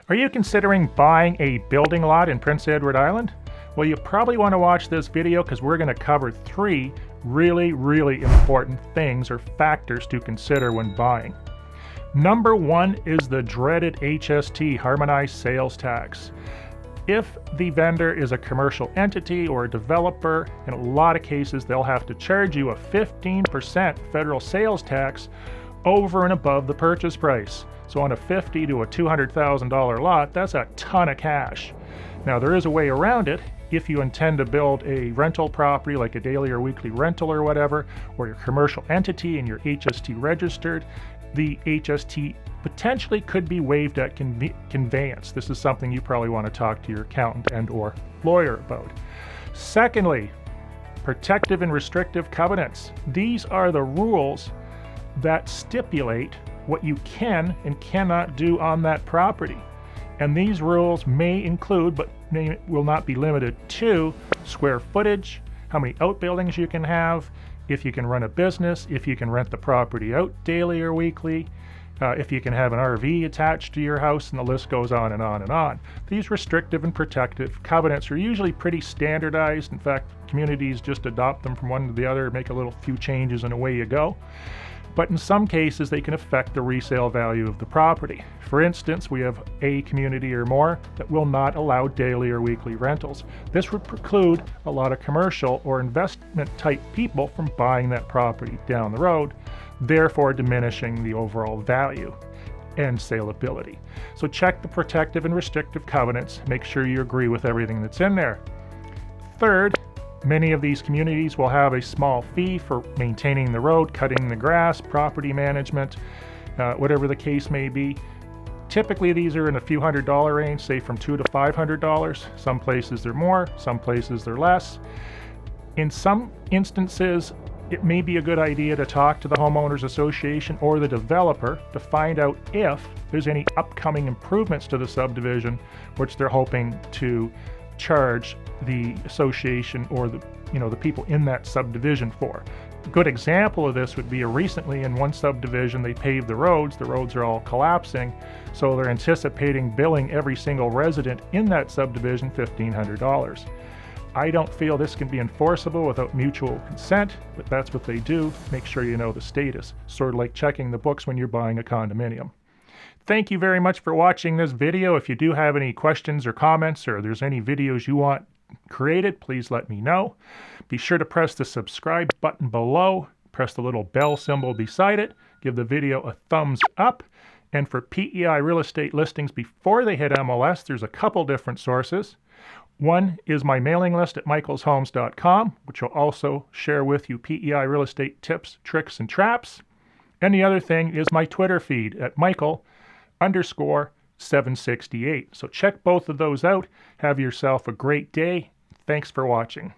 Are you considering buying a building lot in Prince Edward Island? Well, you probably want to watch this video because we're going to cover 3 really important things or factors to consider when buying. Number 1 is the dreaded HST, Harmonized Sales Tax. If the vendor is a commercial entity or a developer, in a lot of cases they'll have to charge you a 15% federal sales tax over and above the purchase price. So on a $50,000 to a $200,000 lot, that's a ton of cash. Now there is a way around it. If you intend to build a rental property like a daily or weekly rental or whatever, or your commercial entity and you're HST registered, the HST potentially could be waived at conveyance. This is something you probably want to talk to your accountant and or lawyer about. Secondly, protective and restrictive covenants. These are the rules that stipulate what you can and cannot do on that property. And these rules may include, but will not be limited to, square footage, how many outbuildings you can have, if you can run a business, if you can rent the property out daily or weekly, if you can have an RV attached to your house, and the list goes on and on and on. These restrictive and protective covenants are usually pretty standardized. In fact, communities just adopt them from one to the other, make a few changes, and away you go. But in some cases, they can affect the resale value of the property. For instance, we have a community or more that will not allow daily or weekly rentals. This would preclude a lot of commercial or investment type people from buying that property down the road, therefore diminishing the overall value and saleability. So check the protective and restrictive covenants, make sure you agree with everything that's in there. Third, many of these communities will have a small fee for maintaining the road, cutting the grass, property management, whatever the case may be. Typically, these are in a few $100 range, say from $200 to $500. Some places they're more, some places they're less. In some instances, it may be a good idea to talk to the homeowners association or the developer to find out if there's any upcoming improvements to the subdivision, which they're hoping to charge the association or the people in that subdivision for. A good example of this would be recently in one subdivision they paved the roads are all collapsing, so they're anticipating billing every single resident in that subdivision $1,500. I don't feel this can be enforceable without mutual consent, but that's what they do. Make sure you know the status, sort of like checking the books when you're buying a condominium. Thank you very much for watching this video. If you do have any questions or comments, or there's any videos you want created, please let me know. Be sure to press the subscribe button below, press the little bell symbol beside it, give the video a thumbs up, and for PEI real estate listings before they hit MLS, there's a couple different sources. One is my mailing list at michaelshomes.com, which will also share with you PEI real estate tips, tricks, and traps. And the other thing is my Twitter feed at Michael_768. So check both of those out. Have yourself a great day. Thanks for watching.